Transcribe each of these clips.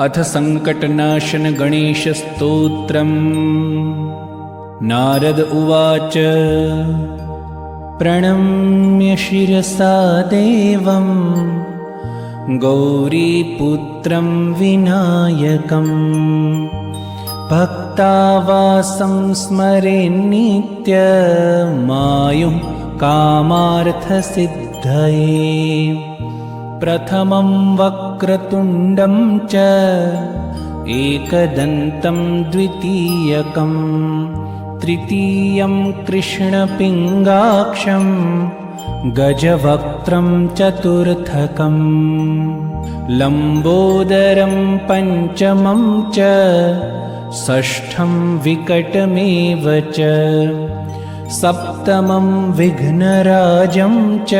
अथ संकटनाशन गणेशस्तोत्रम्। नारद उवाच प्रणम्य शिरसा देवं गौरीपुत्रं विनायकं भक्तावासं स्मरेन्नित्यमायुः कामार्थसिद्धये। प्रथमं वक्रतुण्डं च एकदन्तं द्वितीयकं तृतीयं कृष्णपिङ्गाक्षं गजवक्त्रं चतुर्थकं लम्बोदरं पञ्चमं च षष्ठं विकटमेव च सप्तमं विघ्नराजं च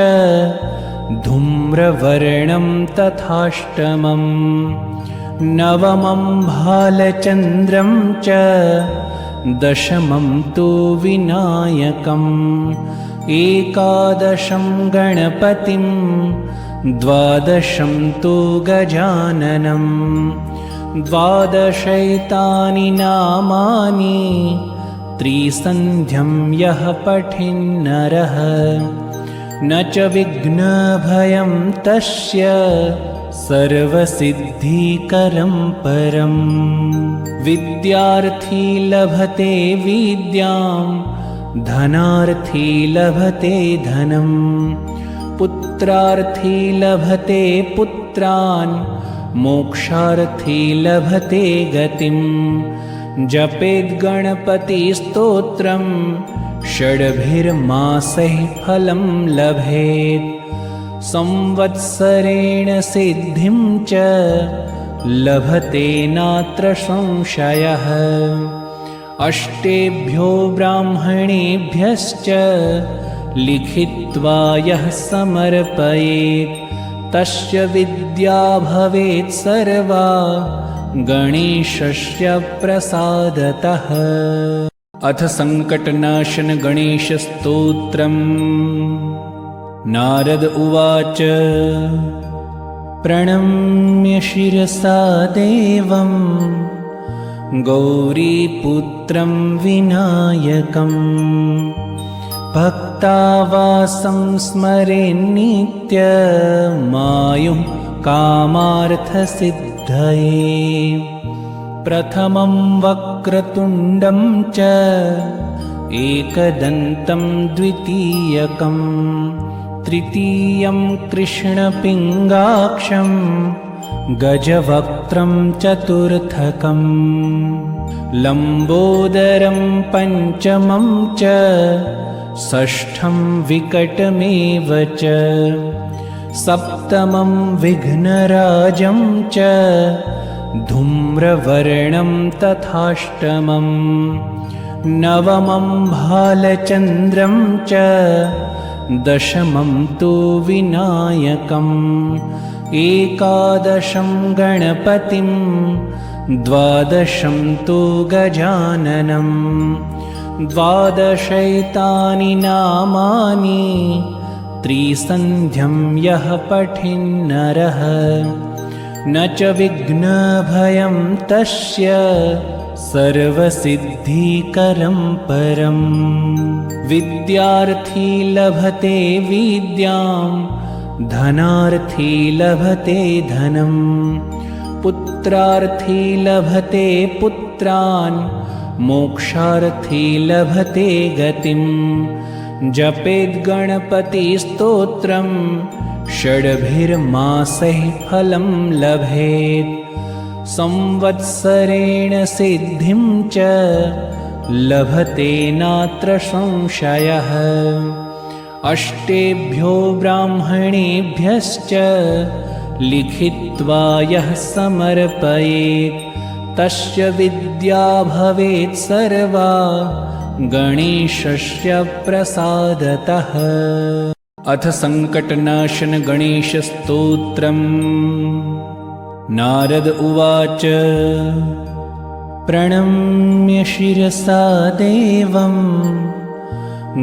धूम्रवर्णं तथाष्टमं नवमं भालचन्द्रं च दशमं तु विनायकम् एकादशं गणपतिं द्वादशं तु गजाननं द्वादशैतानि नामानि त्रिसन्ध्यं यः पठेन्नरः न च विघ्नभयं तस्य सर्वसिद्धिकरं परम्। विद्यार्थी लभते विद्यां धनार्थी लभते धनं पुत्रार्थी लभते पुत्रान् मोक्षार्थी लभते गतिं। जपेद् गणपतिस्तोत्रं षड्भिर्मासैः फलं लभेत् संवत्सरेण सिद्धिं च लभते नात्र संशयः। अष्टेभ्यो ब्राह्मणेभ्यश्च लिखित्वा यः समर्पयेत् तस्य विद्या भवेत् सर्वा गणेशस्य प्रसादतः। अथ संकटनाशन गणेशस्तोत्रम्। नारद उवाच प्रणम्य शिरसा देवं गौरीपुत्रं विनायकं भक्तावासं स्मरेन्नित्यमायुः कामार्थसिद्धये। प्रथमं वक्रतुण्डं च एकदन्तं द्वितीयकं तृतीयं कृष्णपिङ्गाक्षं गजवक्त्रं चतुर्थकं लम्बोदरं पञ्चमं च षष्ठं विकटमेव च सप्तमं विघ्नराजं च धूम्रवर्णं तथाष्टमं नवमं भालचन्द्रं च दशमं तु विनायकम् एकादशं गणपतिं द्वादशं तु गजाननं द्वादशैतानि नामानि त्रिसन्ध्यं यः पठेन्नरः न च विघ्नभयं तस्य सर्वसिद्धिकरं परम्। विद्यार्थी लभते विद्यां धनार्थी लभते धनं पुत्रार्थी लभते पुत्रान् मोक्षार्थी लभते गतिं। जपेद् गणपतिस्तोत्रं षड्भिर्मासैः फलं लभेत् संवत्सरेण सिद्धिं च लभते नात्र संशयः। अष्टेभ्यो ब्राह्मणेभ्यश्च लिखित्वा यः समर्पयेत् तस्य विद्या भवेत् सर्वा गणेशस्य प्रसादतः। अथ संकटनाशन गणेशस्तोत्रम्। नारद उवाच प्रणम्य शिरसा देवं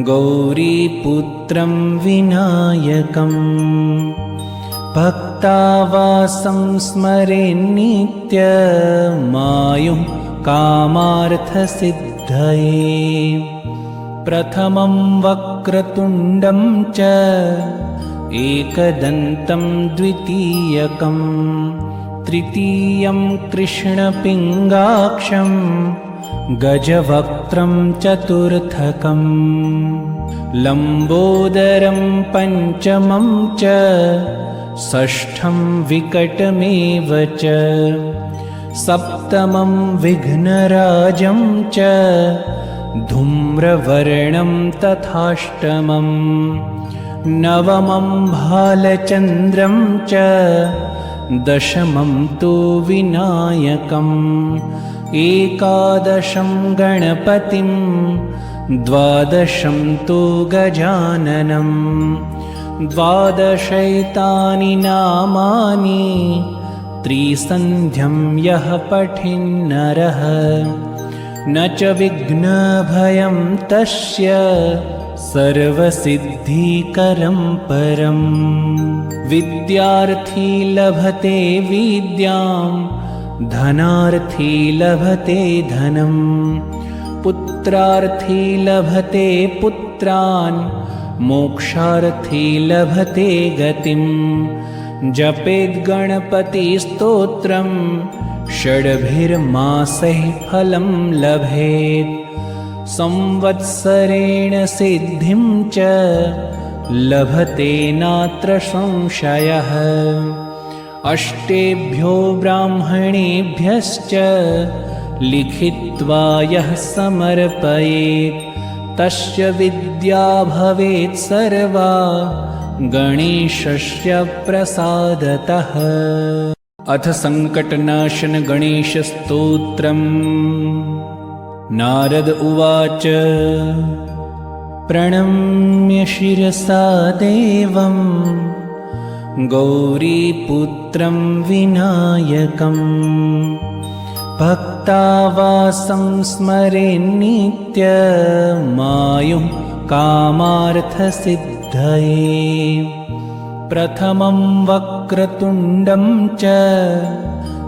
गौरीपुत्रं विनायकं भक्तावासं स्मरेन्नित्यमायुः कामार्थसिद्धये। प्रथमं वक्रतुण्डं च एकदन्तं द्वितीयकं, तृतीयं कृष्णपिङ्गाक्षं गजवक्त्रं चतुर्थकं, लम्बोदरं पञ्चमं च षष्ठं विकटमेव च, सप्तमं विघ्नराजं च धूम्रवर्णं तथाष्टमं, नवमं भालचन्द्रं च दशमं तु विनायकम्, एकादशं गणपतिं द्वादशं तु गजाननं, द्वादशैतानि नामानि त्रिसन्ध्यं यः पठिन्नरः, न च विघ्नभयं तस्य सर्वसिद्धिकरं परम्। विद्यार्थी लभते विद्यां, धनार्थी लभते धनं, पुत्रार्थी लभते पुत्रान्, मोक्षार्थी लभते गतिं। जपेद्गणपतिस्तोत्रं षड्भिर्मासैः फलं लभेत्, संवत्सरेण सिद्धिं च लभते नात्र संशयः। अष्टेभ्यो ब्राह्मणेभ्यश्च लिखित्वा यः समर्पयेत्, तस्य विद्या भवेत् सर्वा गणेशस्य प्रसादतः। अथ संकटनाशन गणेशस्तोत्रम्। नारद उवाच प्रणम्य शिरसा देवं गौरीपुत्रं विनायकं, भक्तावासं स्मरेन्नित्यमायुः कामार्थसिद्धये। प्रथमं वक्रतुण्डं च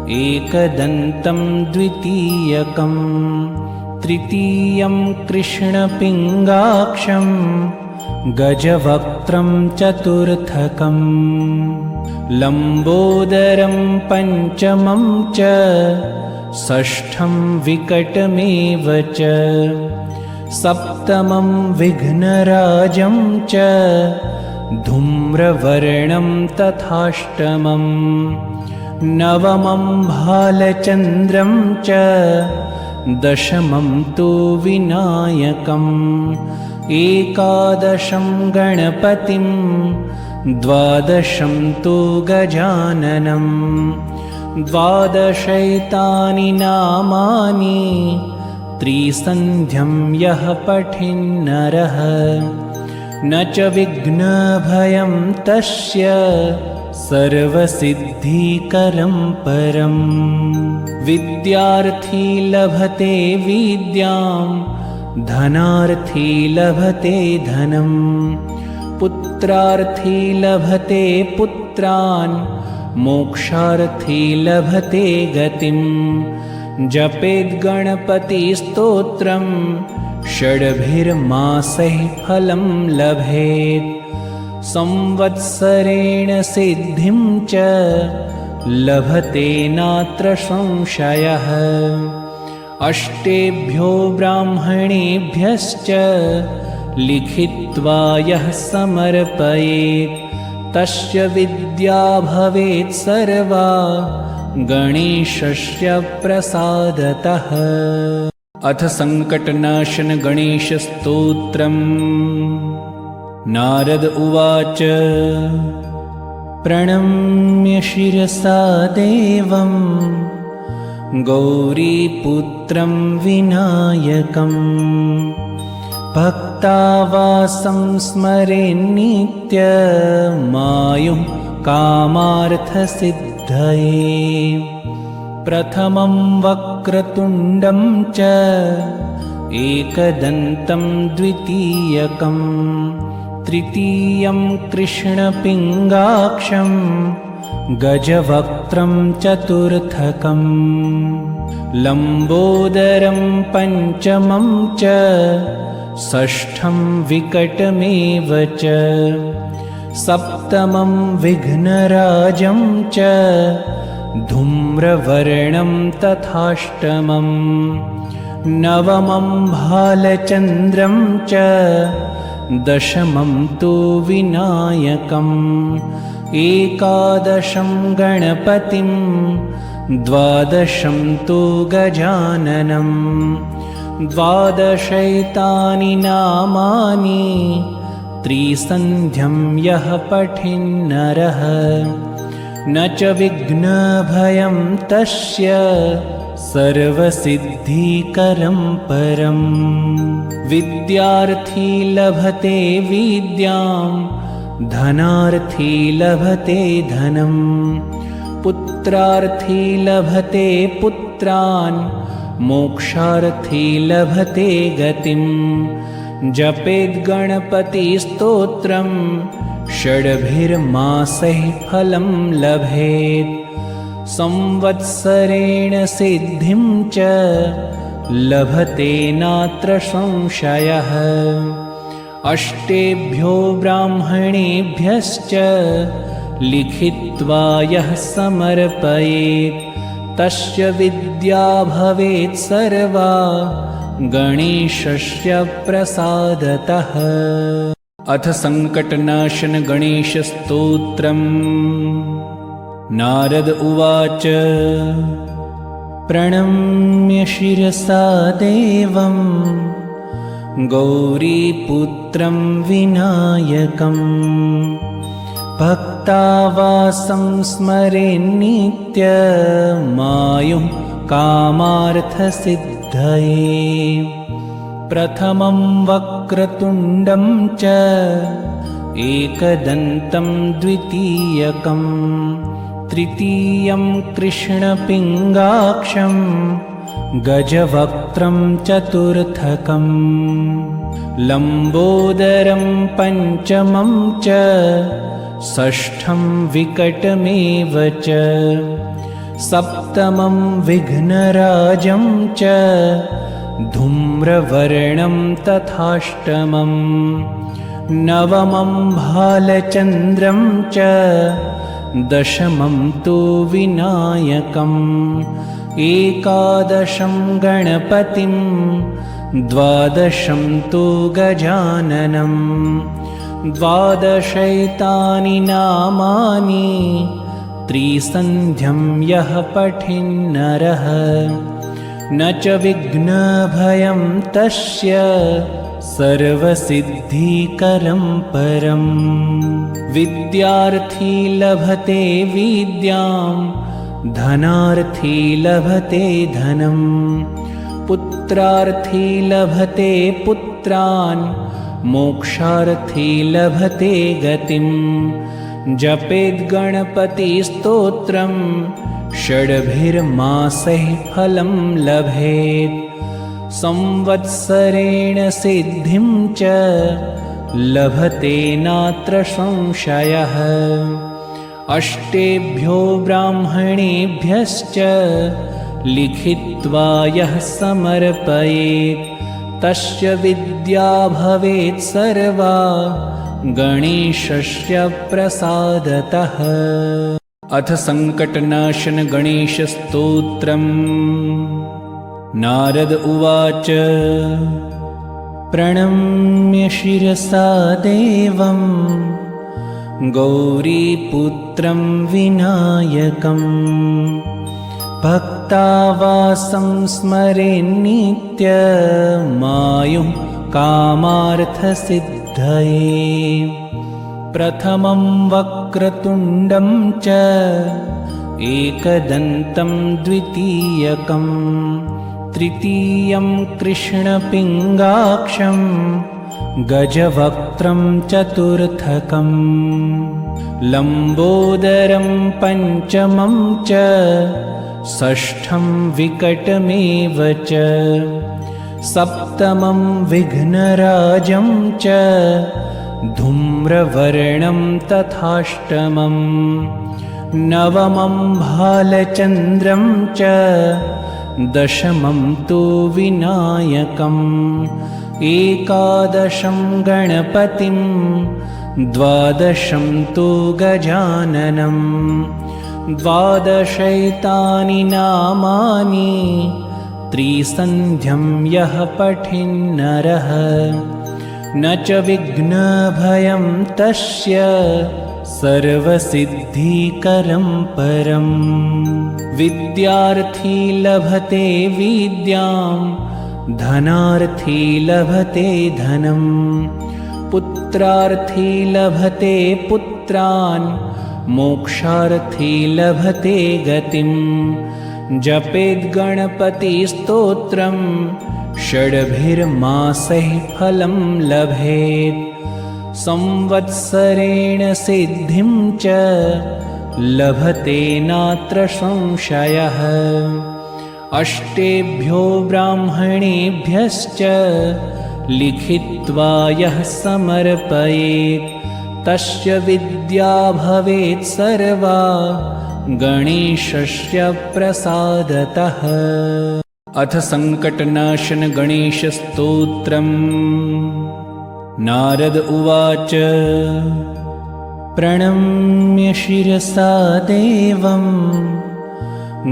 एकदन्तं द्वितीयकं, तृतीयं कृष्णपिङ्गाक्षं गजवक्त्रं चतुर्थकं, लम्बोदरं पञ्चमं च षष्ठं विकटमेव च, सप्तमं विघ्नराजं च धूम्रवर्णं तथाष्टमं, नवमं भालचन्द्रं च दशमं तु विनायकम्, एकादशं गणपतिं द्वादशं तु गजाननं, द्वादशैतानि नामानि त्रिसन्ध्यं यः पठिन्नरः, न च विघ्नभयं तस्य सर्वसिद्धिकरं परम्। विद्यार्थी लभते विद्यां, धनार्थी लभते धनं, पुत्रार्थी लभते पुत्रान्, मोक्षार्थी लभते गतिं। जपेद्गणपतिस्तोत्रं षड्भिर्मासैः फलं लभेत्, संवत्सरेण सिद्धिं च लभते नात्र संशयः। अष्टेभ्यो ब्राह्मणेभ्यश्च लिखित्वा यः समर्पयेत्, तस्य विद्या भवेत् सर्वा गणेशस्य प्रसादतः। अथ संकटनाशन गणेशस्तोत्रम्। नारद उवाच प्रणम्य शिरसा देवं गौरीपुत्रं विनायकं, भक्तावासं स्मरेन्नित्यमायुः कामार्थसिद्धये। प्रथमं वक्रतुण्डं च एकदन्तं द्वितीयकं, तृतीयं कृष्णपिङ्गाक्षं गजवक्त्रं चतुर्थकं लम्बोदरं पञ्चमं च षष्ठं विकटमेव च सप्तमं विघ्नराजं च धूम्रवर्णं तथाष्टमं नवमं भालचन्द्रं च दशमं तु विनायकम् एकादशं गणपतिं द्वादशं तु गजाननं द्वादशैतानि नामानि त्रिसन्ध्यं यः पठिन्नरः न च विघ्नभयं तस्य सर्वसिद्धिकरं परम् विद्यार्थी लभते विद्यां धनार्थी लभते धनं पुत्रार्थी लभते पुत्रान् मोक्षार्थी लभते गतिं जपेद्गणपतिस्तोत्रं षड्भिर्मासैः फलं लभेत् संवत्सरेण सिद्धिं च लभते नात्र संशयः अष्टेभ्यो ब्राह्मणेभ्यश्च लिखित्वा यः समर्पयेत् तस्य विद्या भवेत् सर्वा गणेशस्य प्रसादतः। अथ संकटनाशन गणेशस्तोत्रम्। नारद उवाच प्रणम्य शिरसा देवं गौरीपुत्रं विनायकं भक्तावासं स्मरेन्नित्यमायुः कामार्थसिद्धये प्रथमं वक्रतुण्डं च एकदन्तं द्वितीयकं तृतीयं कृष्णपिङ्गाक्षं गजवक्त्रं चतुर्थकं लम्बोदरं पञ्चमं च षष्ठं विकटमेव च सप्तमं विघ्नराजं च धूम्रवर्णं तथाष्टमं नवमं भालचन्द्रं च दशमं तु विनायकम् एकादशं गणपतिं द्वादशं तु गजाननं द्वादशैतानि नामानि त्रिसन्ध्यं यः पठिन्नरः न च विघ्नभयं तस्य सर्वसिद्धिकरं परम् विद्यार्थी लभते विद्यां धनार्थी लभते धनं पुत्रार्थी लभते पुत्रान् मोक्षार्थी लभते गतिं जपेद्गणपतिस्तोत्रं षड्भिर्मासैः फलं लभेत् संवत्सरेण सिद्धिं च लभते नात्र संशयः अष्टेभ्यो ब्राह्मणेभ्यश्च लिखित्वा यः समर्पयेत् तस्य विद्या भवेत् सर्वा गणेशस्य प्रसादतः। अथ संकटनाशन गणेशस्तोत्रम्। नारद उवाच प्रणम्य शिरसा देवं गौरीपुत्रं विनायकं भक्तावासं स्मरेन्नित्यमायुः कामार्थसिद्धये प्रथमं वक्रतुण्डं च एकदन्तं द्वितीयकं तृतीयं कृष्णपिङ्गाक्षं गजवक्त्रं चतुर्थकं लम्बोदरं पञ्चमं च षष्ठं विकटमेव च सप्तमं विघ्नराजं च धूम्रवर्णं तथाष्टमं नवमं भालचन्द्रं च दशमं तु विनायकम् एकादशं गणपतिं द्वादशं तु गजाननं द्वादशैतानि नामानि त्रिसन्ध्यं यः पठिन्नरः न च विघ्नभयं तस्य सर्वसिद्धिकरं परम् विद्यार्थी लभते विद्यां धनार्थी लभते धनं पुत्रार्थी लभते पुत्रान् मोक्षार्थी लभते गतिं जपेद्गणपतिस्तोत्रं षड्भिर्मासैः फलं लभेत् संवत्सरेण सिद्धिं च लभते नात्र संशयः अष्टेभ्यो ब्राह्मणेभ्यश्च लिखित्वा यः समर्पयेत् तस्य विद्या भवेत् सर्वा गणेशस्य प्रसादतः। अथ संकटनाशन गणेशस्तोत्रम्। नारद उवाच प्रणम्य शिरसा देवं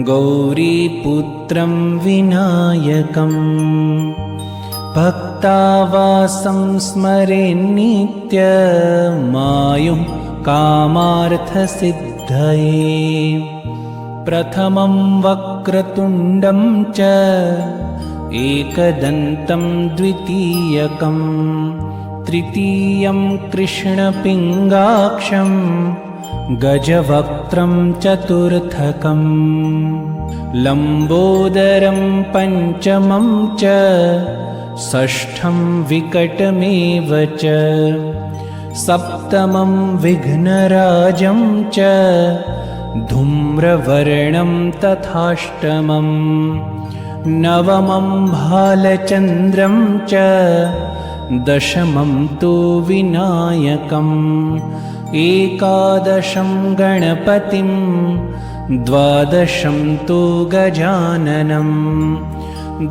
गौरीपुत्रं विनायकं भक्तावासं स्मरेन्नित्यमायुः कामार्थसिद्धये प्रथमं वक्रतुण्डं च एकदन्तं द्वितीयकं तृतीयं कृष्णपिङ्गाक्षं गजवक्त्रं चतुर्थकं लम्बोदरं पञ्चमं च षष्ठं विकटमेव च सप्तमं विघ्नराजं च धूम्रवर्णं तथाष्टमं नवमं भालचन्द्रं च दशमं तु विनायकम् एकादशं गणपतिं द्वादशं तु गजाननं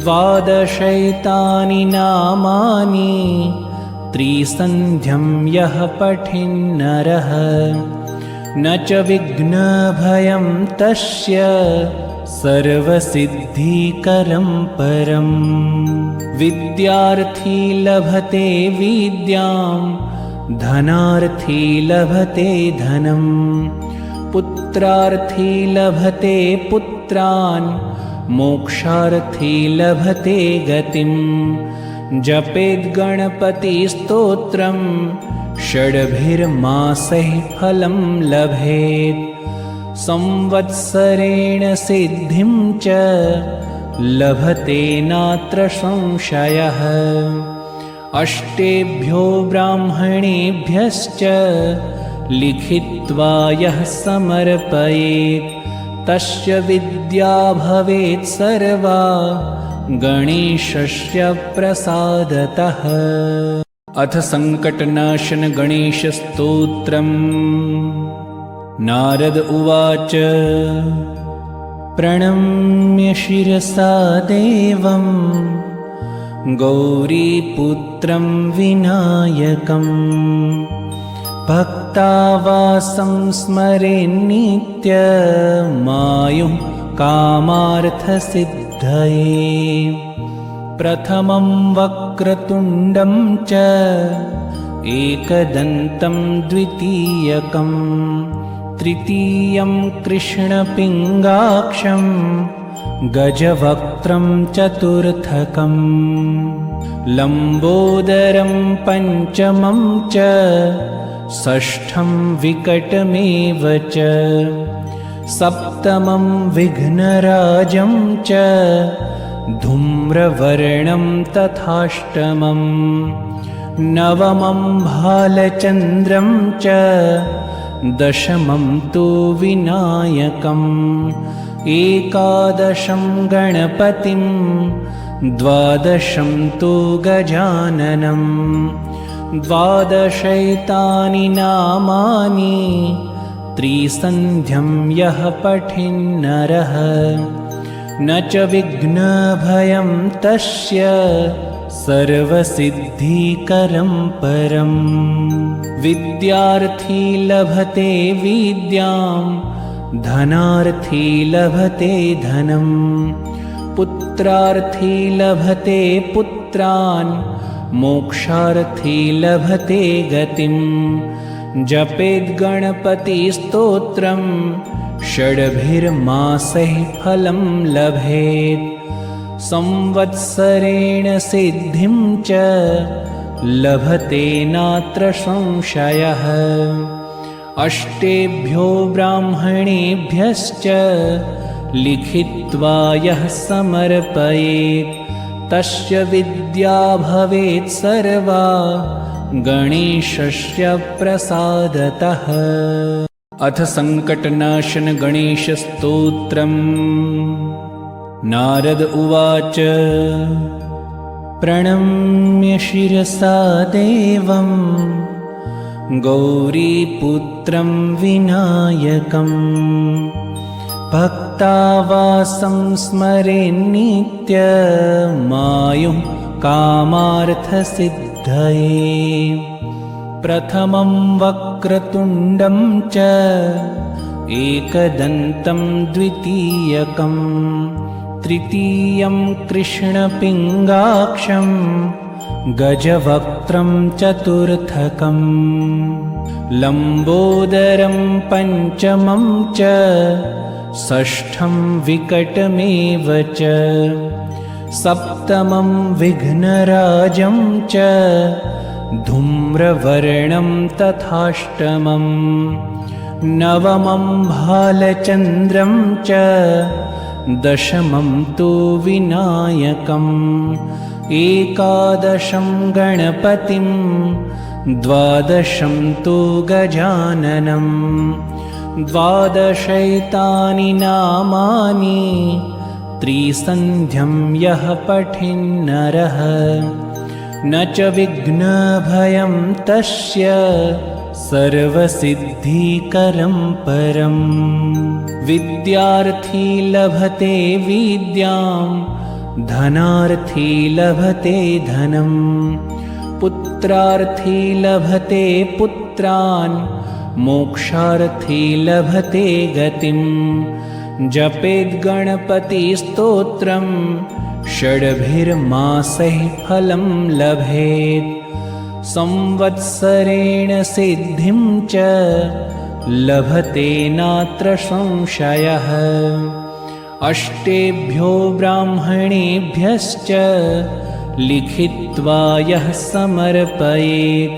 द्वादशैतानि नामानि त्रिसन्ध्यं यः पठिन्नरः न च विघ्नभयं तस्य सर्वसिद्धिकरं परम् विद्यार्थी लभते विद्यां धनार्थी लभते धनं पुत्रार्थी लभते पुत्रान् मोक्षार्थी लभते गतिं जपेद्गणपतिस्तोत्रं षड्भिर्मासैः फलं लभेत् संवत्सरेण सिद्धिं च लभते नात्र संशयः अष्टेभ्यो ब्राह्मणेभ्यश्च लिखित्वा यः समर्पयेत् तस्य विद्या भवेत् सर्वा गणेशस्य प्रसादतः। अथ संकटनाशन गणेशस्तोत्रम्। नारद उवाच प्रणम्य शिरसा देवं गौरीपुत्रं विनायकं भक्तावासं स्मरेन्नित्यमायुः कामार्थसिद्धये प्रथमं वक्रतुण्डं च एकदन्तं द्वितीयकं तृतीयं कृष्णपिङ्गाक्षं गजवक्त्रं चतुर्थकं लम्बोदरं पञ्चमं च षष्ठं विकटमेव च सप्तमं विघ्नराजं च धूम्रवर्णं तथाष्टमं नवमं भालचन्द्रं च दशमं तु विनायकम् एकादशं गणपतिं द्वादशं तु गजाननं द्वादशैतानि नामानि त्रिसन्ध्यं यः पठिन्नरः न च विघ्नभयं तस्य सर्वसिद्धिकरं परम्। विद्यार्थी लभते विद्यां धनार्थी लभते धनं पुत्रार्थी लभते पुत्रान् मोक्षार्थी लभते गतिम्। जपेद्गणपतिस्तोत्रं षड्भिर्मासैः फलं लभेत् संवत्सरेण सिद्धिं च लभते नात्र संशयः। अष्टेभ्यो ब्राह्मणेभ्यश्च लिखित्वा यः समर्पयेत् तस्य विद्या भवेत् सर्वा गणेशस्य प्रसादतः। अथ संकटनाशन गणेशस्तोत्रम्। नारद उवाच प्रणम्य शिरसा देवं गौरीपुत्रं विनायकं भक्तावासं स्मरेन्नित्यमायुः कामार्थसिद्धये। प्रथमं वक्रतुण्डं च एकदन्तं द्वितीयकं तृतीयं कृष्णपिङ्गाक्षं गजवक्त्रं चतुर्थकं लम्बोदरं पञ्चमं च षष्ठं विकटमेव च सप्तमं विघ्नराजं च धूम्रवर्णं तथाष्टमं नवमं भालचन्द्रं च दशमं तु विनायकम् एकादशं गणपतिं द्वादशं तु गजाननं द्वादशैतानि नामानि त्रिसन्ध्यं यः पठिन्नरः न च विघ्नभयं तस्य सर्वसिद्धिकरं परम्। विद्यार्थी लभते विद्यां धनार्थी लभते धनं पुत्रार्थी लभते पुत्रान् मोक्षार्थी लभते गतिम्। जपेद्गणपतिस्तोत्रं षड्भिर्मासैः फलं लभेत् संवत्सरेण सिद्धिं च लभते नात्र संशयः। अष्टेभ्यो ब्राह्मणेभ्यश्च लिखित्वा यः समर्पयेत्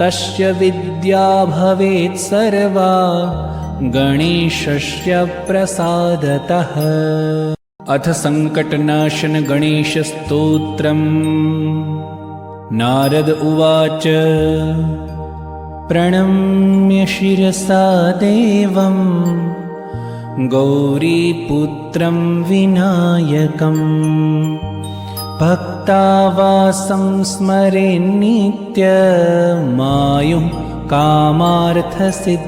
तस्य विद्या भवेत् सर्वा गणेशस्य प्रसादतः। अथ संकटनाशन गणेशस्तोत्रम्। नारद उवाच प्रणम्य शिरसा देवं गौरीपुत्रं विनायकं भक्तावासं स्मरेन्नित्यमायुः कामार्थसिद्धये।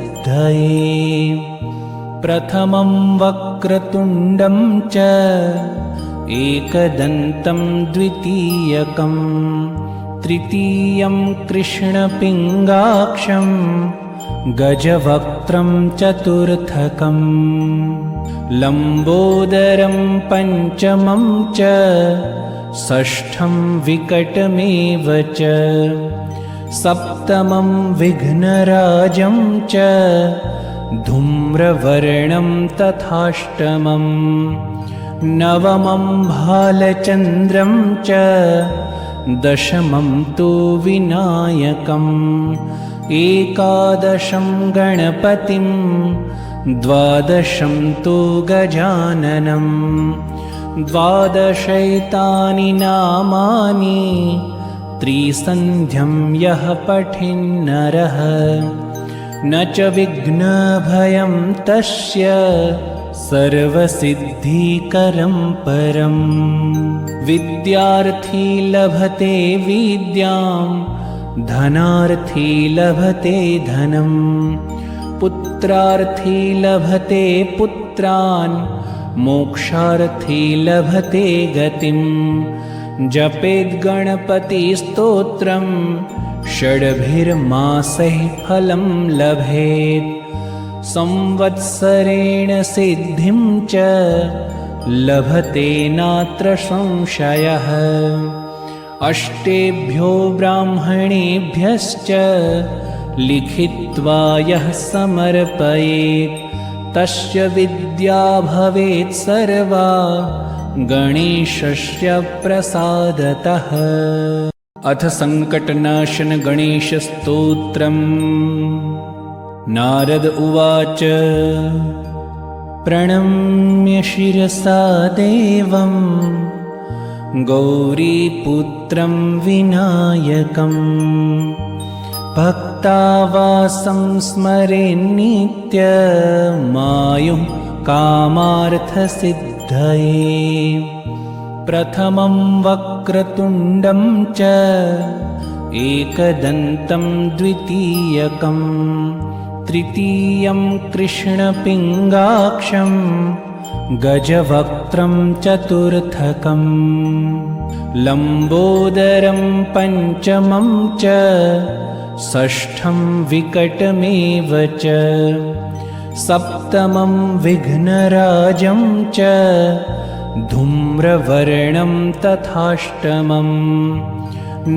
प्रथमं वक्रतुण्डं च एकदन्तं द्वितीयकं तृतीयं कृष्णपिङ्गाक्षं गजवक्त्रं चतुर्थकं लम्बोदरं पञ्चमं च षष्ठं विकटमेव च सप्तमं विघ्नराजं च धूम्रवर्णं तथाष्टमं नवमं भालचन्द्रं च दशमं तु विनायकम् एकादशं गणपतिं द्वादशं तु गजाननं द्वादशैतानि नामानि त्रिसन्ध्यं यः पठिन्नरः न च विघ्नभयं तस्य सर्वसिद्धिकरं परम्। विद्यार्थी लभते विद्यां धनार्थी लभते धनम् पुत्रार्थी लभते पुत्रान् मोक्षार्थी लभते गतिम् जपेद्गणपतिस्तोत्रं षड्भिर्मासैः फलं लभेत् संवत्सरेण सिद्धिं च लभते नात्र संशयः अष्टेभ्यो ब्राह्मणेभ्यश्च लिखित्वा यः समर्पयेत् तस्य विद्या भवेत् सर्वा गणेशस्य प्रसादतः। अथ संकटनाशन गणेशस्तोत्रम्। नारद उवाच प्रणम्य शिरसा देवं गौरीपुत्रं विनायकं भक्तावासं स्मरेन्नित्यमायुः कामार्थसिद्धये प्रथमं वक्रतुण्डं च एकदन्तं द्वितीयकं तृतीयं कृष्णपिङ्गाक्षं गजवक्त्रं चतुर्थकं लम्बोदरं पञ्चमं च षष्ठं विकटमेव च सप्तमं विघ्नराजं च धूम्रवर्णं तथाष्टमं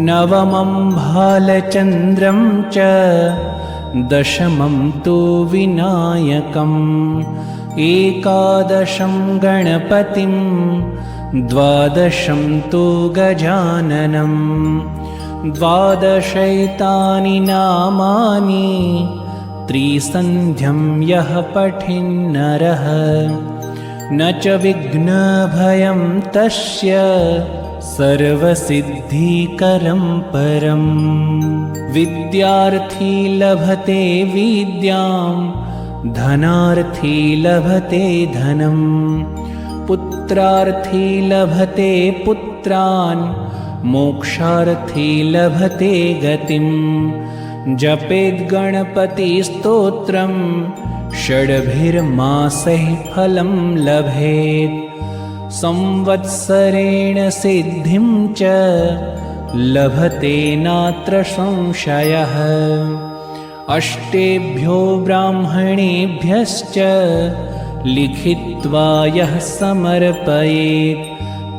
नवमं भालचन्द्रं च दशमं तु विनायकम् एकादशं गणपतिं द्वादशं तु गजाननं द्वादशैतानि नामानि त्रिसन्ध्यं यः पठिन्नरः न च विघ्नभयं तस्य सर्वसिद्धिकरं परम् विद्यार्थी लभते विद्यां धनार्थी लभते धनं पुत्रार्थी लभते पुत्रान् मोक्षार्थी लभते गतिम् जपेद्गणपतिस्तोत्रं षड्भिर्मासैः फलं लभेत् संवत्सरेण सिद्धिं च लभते नात्र संशयः अष्टेभ्यो ब्राह्मणेभ्यश्च लिखित्वा यः समर्पयेत्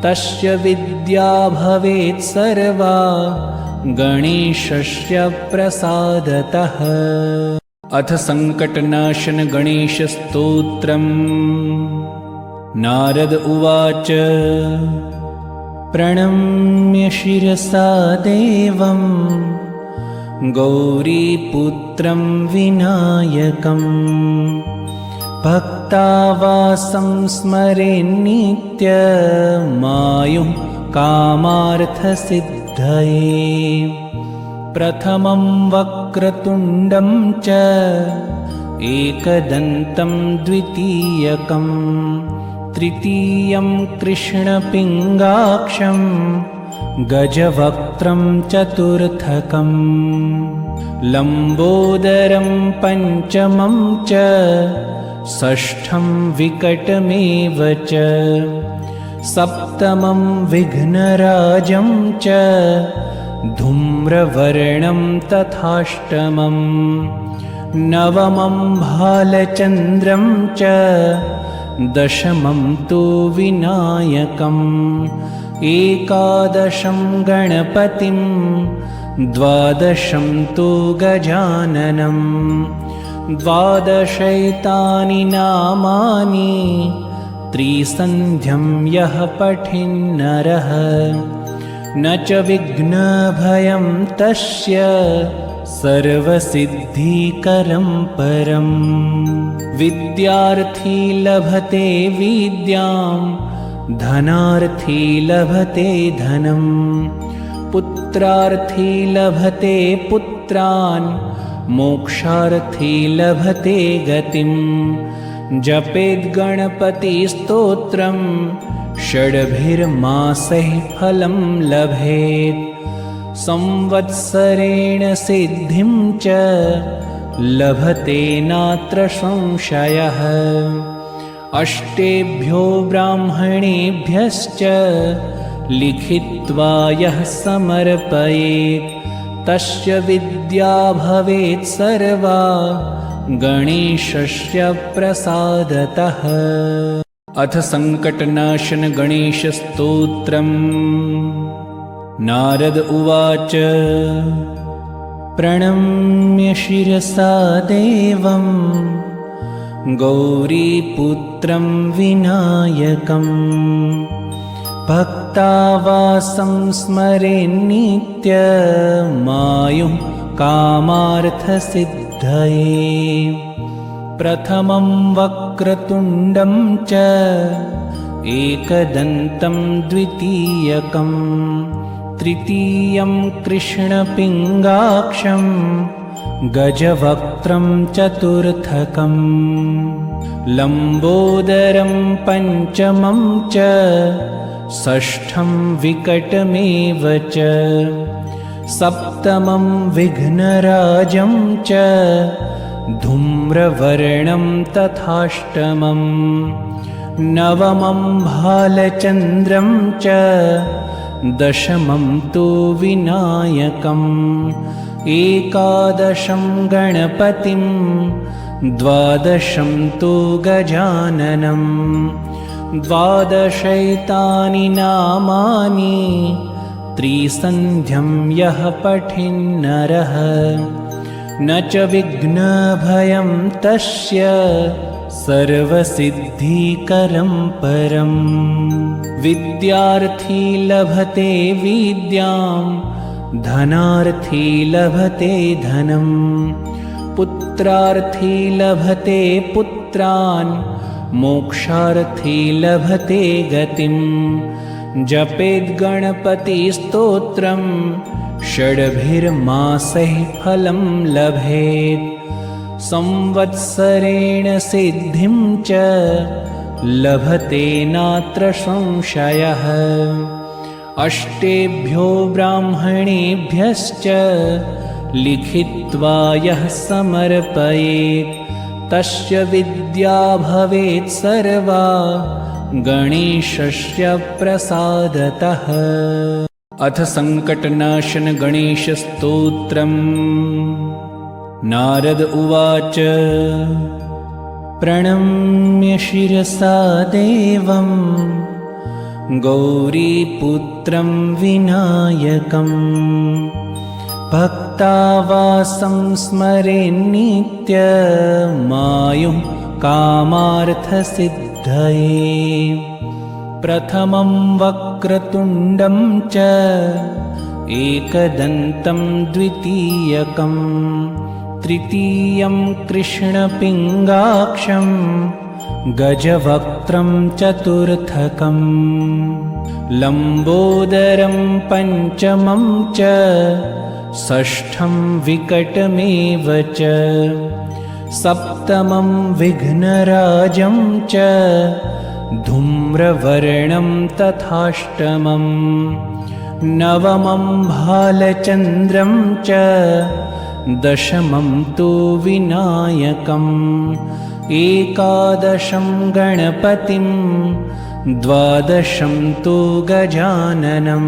तस्य विद्या भवेत् सर्वा गणेशस्य प्रसादतः। अथ संकटनाशन गणेशस्तोत्रम्। नारद उवाच प्रणम्य शिरसा देवं गौरीपुत्रं विनायकं भक्तावासं स्मरेन्नित्यमायुः कामार्थसिद्धये प्रथमं वक्रतुण्डं च एकदन्तं द्वितीयकं तृतीयं कृष्णपिङ्गाक्षं गजवक्त्रं चतुर्थकं लम्बोदरं पञ्चमं च षष्ठं विकटमेव च सप्तमं विघ्नराजं च धूम्रवर्णं तथाष्टमं नवमं भालचन्द्रं च दशमं तु विनायकम् एकादशं गणपतिं द्वादशं तु गजाननं द्वादशैतानि नामानि त्रिसन्ध्यं यः पठिन्नरः न च विघ्नभयं तस्य सर्वसिद्धिकरं परम् विद्यार्थी लभते विद्यां धनार्थी लभते धनं पुत्रार्थी लभते पुत्रान् मोक्षार्थी लभते गतिम् जपेद्गणपतिस्तोत्रं षड्भिर्मासैः फलं लभेत् संवत्सरेण सिद्धिं च लभते नात्र संशयः। अष्टेभ्यो ब्राह्मणेभ्यश्च लिखित्वा यः समर्पयेत् तस्य विद्या भवेत् सर्वा गणेशस्य प्रसादतः। अथ संकटनाशन गणेशस्तोत्रम्। नारद उवाच प्रणम्य शिरसा देवं गौरीपुत्रं विनायकं भक्तावासं स्मरेन्नित्यमायुः कामार्थसिद्धये। प्रथमं वक्रतुण्डं च एकदन्तं द्वितीयकं तृतीयं कृष्णपिङ्गाक्षं गजवक्त्रं चतुर्थकं लम्बोदरं पञ्चमं च षष्ठं विकटमेव च सप्तमं विघ्नराजं च धूम्रवर्णं तथाष्टमं नवमं भालचन्द्रं च दशमं तु विनायकम् एकादशं गणपतिं द्वादशं तु गजाननं द्वादशैतानि नामानि त्रिसन्ध्यं यः पठेन्नरः न च विघ्नभयं तस्य सर्वसिद्धिकरं परम्। विद्यार्थी लभते विद्यां धनार्थी लभते धनं पुत्रार्थी लभते पुत्रान् मोक्षार्थी लभते गतिं। जपेद् गणपतिस्तोत्रं षड्भिर्मासैः फलं लभेत् संवत्सरेण सिद्धिं च लभते नात्र संशयः। अष्टेभ्यो ब्राह्मणेभ्यश्च लिखित्वा यः समर्पयेत् तस्य विद्या भवेत् सर्वा गणेशस्य प्रसादतः। अथ संकटनाशन गणेशस्तोत्रम्। नारद उवाच प्रणम्य शिरसा देवं गौरीपुत्रं विनायकं भक्तावासं स्मरेन्नित्यमायुः कामार्थसिद्धये। प्रथमं वक्रतुण्डं च एकदन्तं द्वितीयकं तृतीयं कृष्णपिङ्गाक्षं गजवक्त्रं चतुर्थकं लम्बोदरं पञ्चमं च षष्ठं विकटमेव च सप्तमं विघ्नराजं च धूम्रवर्णं तथाष्टमं नवमं भालचन्द्रं च दशमं तु विनायकम् एकादशं गणपतिं द्वादशं तु गजाननं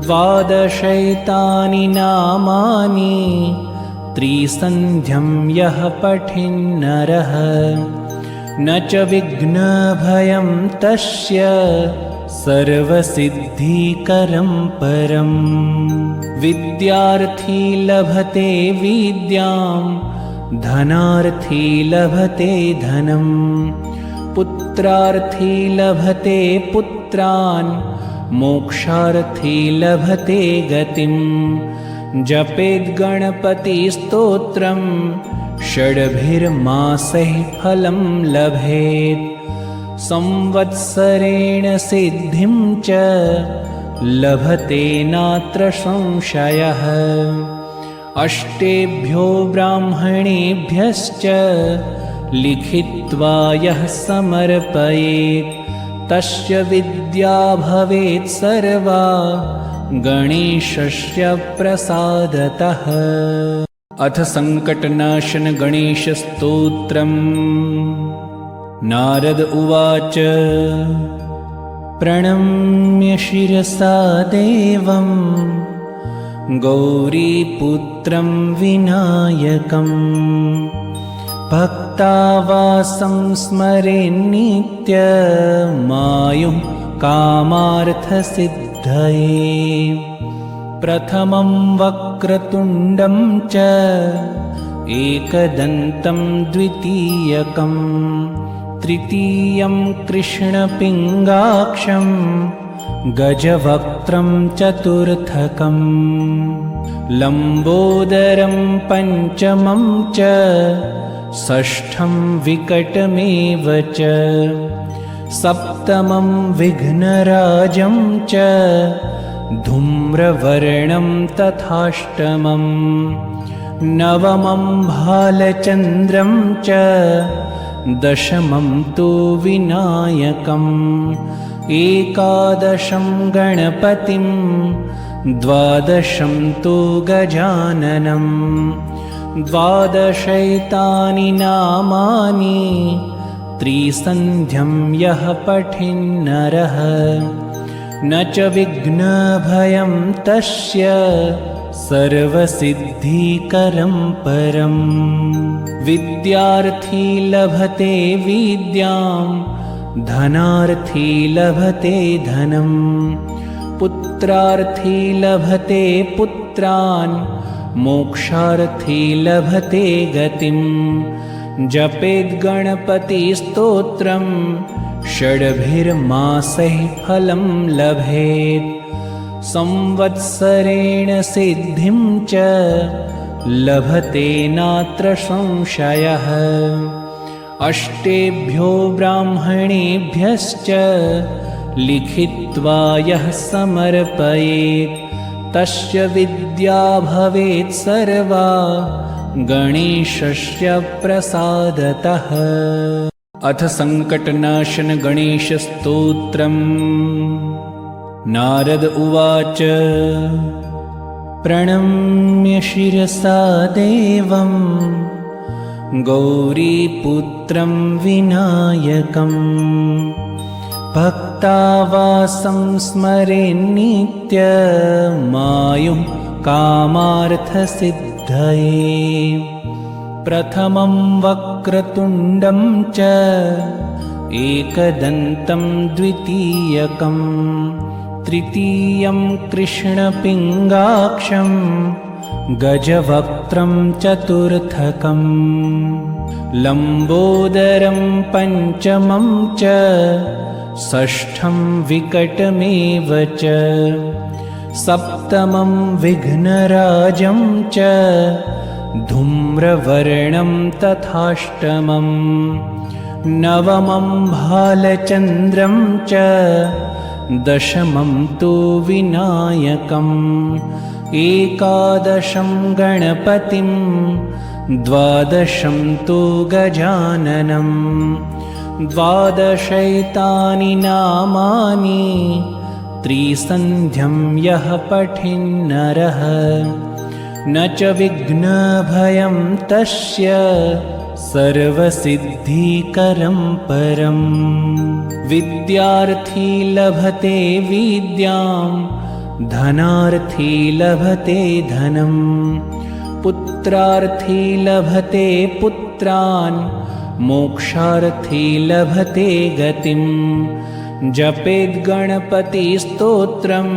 द्वादशैतानि नामानि त्रिसन्ध्यं यः पठेन्नरः न च विघ्नभयं तस्य सर्वसिद्धिकरं परम्। विद्यार्थी लभते विद्यां धनार्थी लभते धनं पुत्रार्थी लभते पुत्रान् मोक्षार्थी लभते गतिं। जपेद् गणपतिस्तोत्रं षड्भिर्मासैः फलं लभेत् संवत्सरेण सिद्धिं च लभते नात्र संशयः। अष्टेभ्यो ब्राह्मणेभ्यश्च लिखित्वा यः समर्पयेत् तस्य विद्या भवेत् सर्वा गणेशस्य प्रसादतः। अथ सङ्कटनाशन गणेशस्तोत्रम्। नारद उवाच प्रणम्य शिरसा देवं गौरीपुत्रं विनायकं भक्तावासं स्मरेन्नित्यमायुः कामार्थसिद्धये। प्रथमं वक्रतुण्डं च एकदन्तं द्वितीयकं तृतीयं कृष्णपिङ्गाक्षं गजवक्त्रं चतुर्थकं लम्बोदरं पञ्चमं च षष्ठं विकटमेव च सप्तमं विघ्नराजं च धूम्रवर्णं तथाष्टमं नवमं भालचन्द्रं च दशमं तु विनायकम् एकादशं गणपतिं द्वादशं तु गजाननं द्वादशैतानि नामानि त्रिसन्ध्यं यः पठेन्नरः न च विघ्नभयं तस्य सर्वसिद्धिकरं परम्। विद्यार्थी लभते विद्यां धनार्थी लभते धनं पुत्रार्थी लभते पुत्रान् मोक्षार्थी लभते गतिं। जपेद् गणपतिस्तोत्रं षड्भिर्मासैः फलं लभेत् संवत्सरेण सिद्धिं च लभते नात्र संशयः। अष्टेभ्यो ब्राह्मणेभ्यश्च लिखित्वा यः समर्पयेत् तस्य विद्या भवेत् सर्वा गणेशस्य प्रसादतः। अथ सङ्कटनाशन गणेशस्तोत्रम्। नारद उवाच प्रणम्य शिरसा देवं गौरीपुत्रं विनायकं भक्तावासं स्मरेन्नित्यमायुः कामार्थसिद्धये। प्रथमं वक्रतुण्डं च एकदन्तं द्वितीयकं तृतीयं कृष्णपिङ्गाक्षं गजवक्त्रं चतुर्थकं लम्बोदरं पञ्चमं च षष्ठं विकटमेव च सप्तमं विघ्नराजं च धूम्रवर्णं तथाष्टमं नवमं भालचन्द्रं च दशमं तु विनायकम् एकादशं गणपतिं द्वादशं तु गजाननं द्वादशैतानि नामानि त्रिसन्ध्यं यः पठेन्नरः न च विघ्नभयं तस्य सर्वसिद्धिकरं परम्। विद्यार्थी लभते विद्यां धनार्थी लभते धनं पुत्रार्थी लभते पुत्रान् मोक्षार्थी लभते गतिं। जपेद् गणपतिस्तोत्रं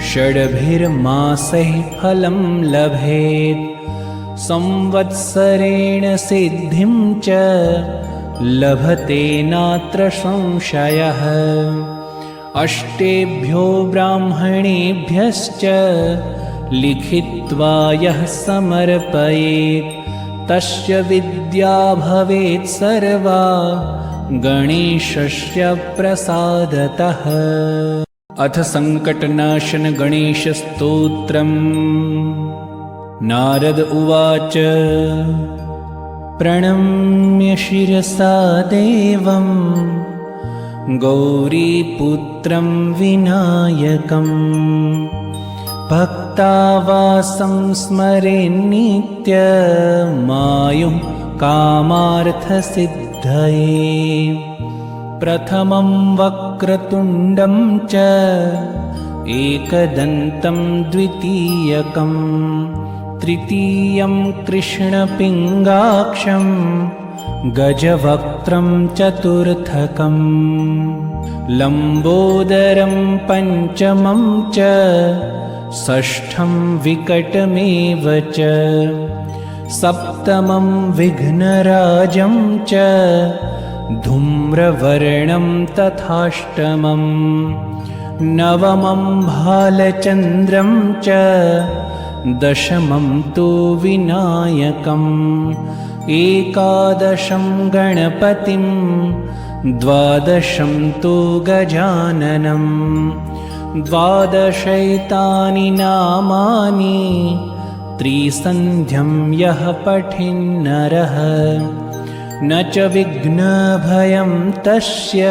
षड्भिर्मासैः फलं लभेत् संवत्सरेण सिद्धिं च लभते नात्र संशयः। अष्टेभ्यो ब्राह्मणेभ्यश्च लिखित्वा यः समर्पयेत् तस्य विद्या भवेत् सर्वा गणेशस्य प्रसादतः। अथ सङ्कटनाशन गणेशस्तोत्रम्। नारद उवाच प्रणम्य शिरसा देवं गौरीपुत्रं विनायकं भक्तावासं स्मरेन्नित्यमायुः कामार्थसिद्धये। प्रथमं वक्रतुण्डं च एकदन्तं द्वितीयकं, तृतीयं कृष्णपिङ्गाक्षं गजवक्त्रं चतुर्थकं, लम्बोदरं पञ्चमं च षष्ठं विकटमेव च, सप्तमं विघ्नराजं च धूम्रवर्णं तथाष्टमं, नवमं भालचन्द्रं च दशमं तु विनायकम्, एकादशं गणपतिं द्वादशं तु गजाननं, द्वादशैतानि नामानि त्रिसन्ध्यं यः पठेन्नरः, न च विघ्नभयं तस्य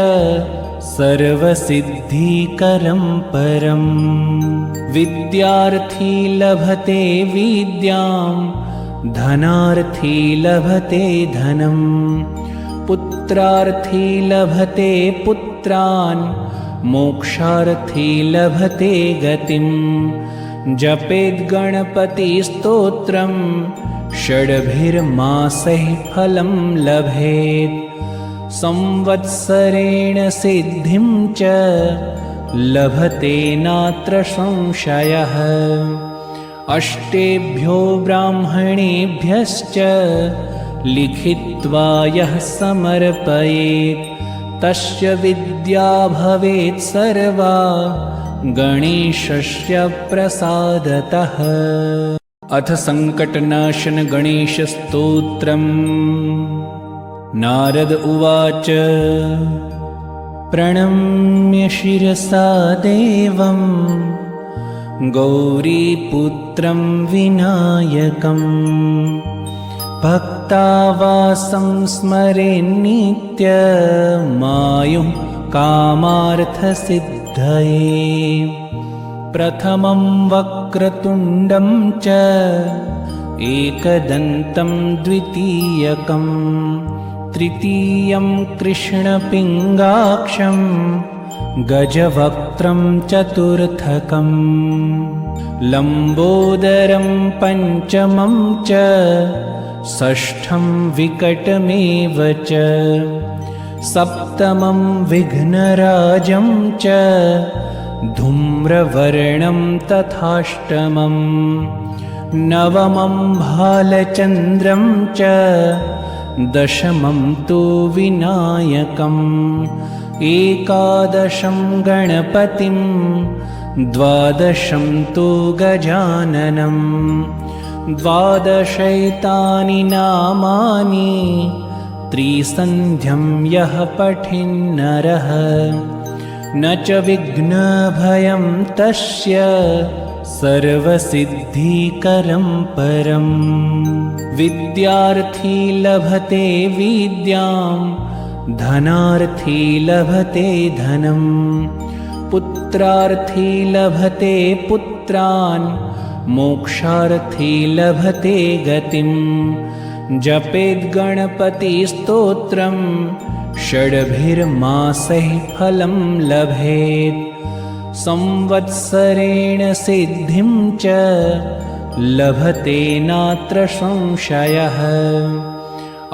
सर्वसिद्धिकरं परम्। विद्यार्थी लभते विद्यां, धनार्थी लभते धनं, पुत्रार्थी लभते पुत्रान्, मोक्षार्थी लभते गतिं। जपेद्गणपतिस्तोत्रं षड्भिर्मासैः फलं लभेत्, संवत्सरेण सिद्धिं च लभते नात्र संशयः। अष्टेभ्यो ब्राह्मणेभ्यश्च लिखित्वा यः समर्पयेत्, तस्य विद्या भवेत् सर्वा गणेशस्य प्रसादतः। अथ संकटनाशन गणेशस्तोत्रम्। नारद उवाच प्रणम्य शिरसा देवं गौरीपुत्रं विनायकं, भक्तावासं स्मरेन्नित्यमायुः कामार्थसिद्धये। प्रथमं वक्रतुण्डं च एकदन्तं द्वितीयकं, तृतीयं कृष्णपिङ्गाक्षं गजवक्त्रं चतुर्थकं, लम्बोदरं पञ्चमं च षष्ठं विकटमेव च, सप्तमं विघ्नराजं च धूम्रवर्णं तथाष्टमं, नवमं भालचन्द्रं च दशमं तु विनायकम्, एकादशं गणपतिं द्वादशं तु गजाननं, द्वादशैतानि नामानि त्रिसन्ध्यं यः पठेन्नरः, न च विघ्नभयं तस्य सर्वसिद्धिकरं परम्। विद्यार्थी लभते विद्यां, धनार्थी लभते धनं, पुत्रार्थी लभते पुत्रान्, मोक्षार्थी लभते गतिं। जपेद्गणपतिस्तोत्रं षड्भिर्मासैः फलं लभेत्, संवत्सरेण सिद्धिं च लभते नात्र संशयः।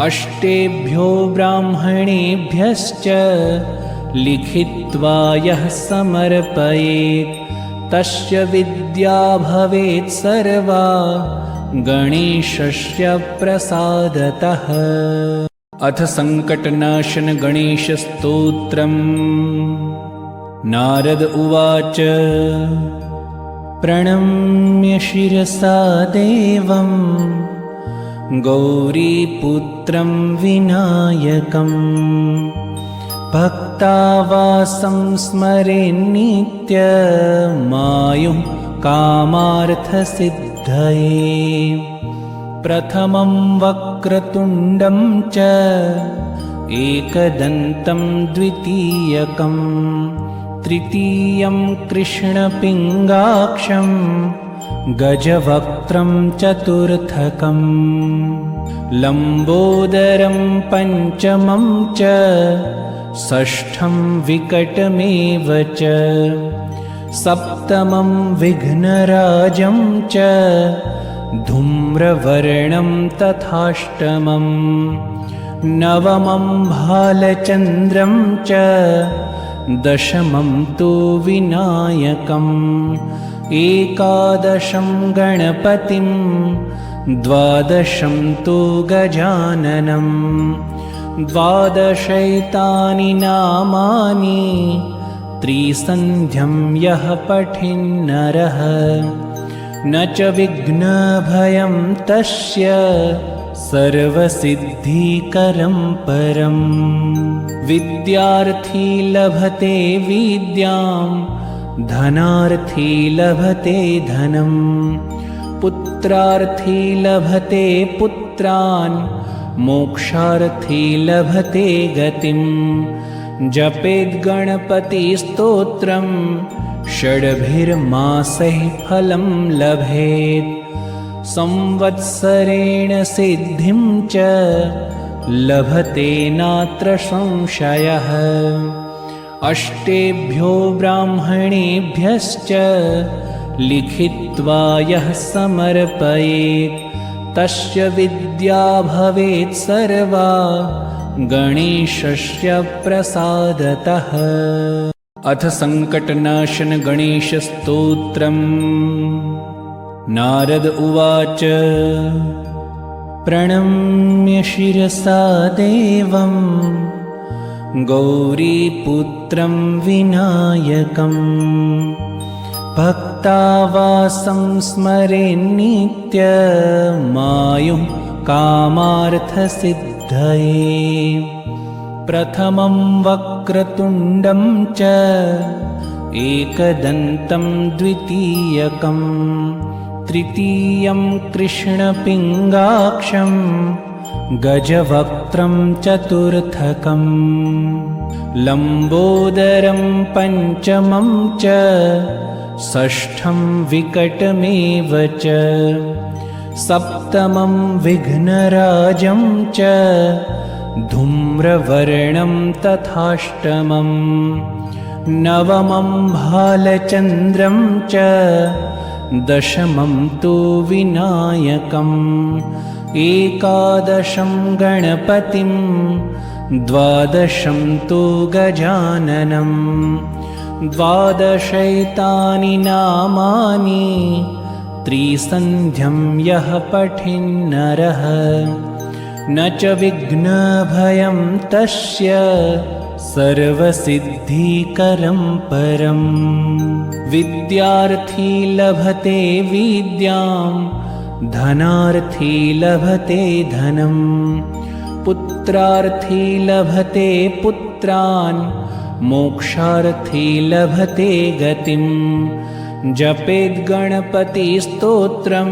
अष्टेभ्यो ब्राह्मणेभ्यश्च लिखित्वा यः समर्पयेत्, तस्य विद्या भवेत् सर्वा गणेशस्य प्रसादतः। अथ संकटनाशन गणेशस्तोत्रम्। नारद उवाच प्रणम्य शिरसा देवं गौरीपुत्रं विनायकं, भक्तावासं स्मरेन्नित्यमायुः कामार्थसिद्धये। प्रथमं वक्रतुण्डं च एकदन्तं द्वितीयकं, तृतीयं कृष्णपिङ्गाक्षं गजवक्त्रं चतुर्थकं लम्बोदरं पञ्चमं च षष्ठं विकटमेव च सप्तमं विघ्नराजं च धूम्रवर्णं तथाष्टमं नवमं भालचन्द्रं च दशमं तु विनायकम् एकादशं गणपतिं द्वादशं तु गजाननं द्वादशैतानि नामानि त्रिसन्ध्यं यः पठिन्नरः न च विघ्नभयं तस्य सर्वसिद्धिकरं परम् विद्यार्थी लभते विद्यां धनार्थी लभते धनं पुत्रार्थी लभते पुत्रान् मोक्षार्थी लभते गतिं जपेद्गणपतिस्तोत्रं षड्भिर्मासैः फलं लभेत् संवत्सरेण सिद्धिं च लभते नात्र संशयः अष्टेभ्यो ब्राह्मणेभ्यश्च लिखित्वा यः समर्पयेत् तस्य विद्या भवेत् सर्वा गणेशस्य प्रसादतः। अथ संकटनाशन गणेशस्तोत्रम्। नारद उवाच प्रणम्य शिरसा देवं गौरीपुत्रं विनायकं भक्तावासं स्मरेन्नित्यमायुः कामार्थसिद्धये प्रथमं वक्रतुण्डं च एकदन्तं द्वितीयकं तृतीयं कृष्णपिङ्गाक्षं गजवक्त्रं चतुर्थकं लम्बोदरं पञ्चमं च षष्ठं विकटमेव च सप्तमं विघ्नराजं च धूम्रवर्णं तथाष्टमं नवमं भालचन्द्रं च दशमं तु विनायकम् एकादशं गणपतिं द्वादशं तु गजाननं द्वादशैतानि नामानि त्रिसन्ध्यं यः पठिन्नरः न च विघ्नभयं तस्य सर्वसिद्धिकरं परम् विद्यार्थी लभते विद्यां धनार्थी लभते धनं पुत्रार्थी लभते पुत्रान् मोक्षार्थी लभते गतिं जपेद्गणपतिस्तोत्रं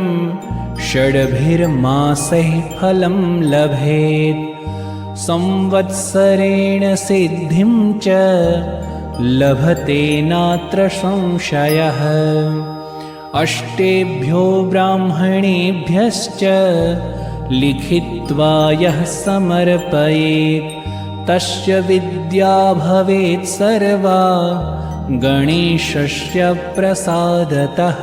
षड्भिर्मासैः फलं लभेत् संवत्सरेण सिद्धिं च लभते नात्र संशयः अष्टेभ्यो ब्राह्मणेभ्यश्च लिखित्वा यः समर्पयेत् तस्य विद्या भवेत् सर्वा गणेशस्य प्रसादतः।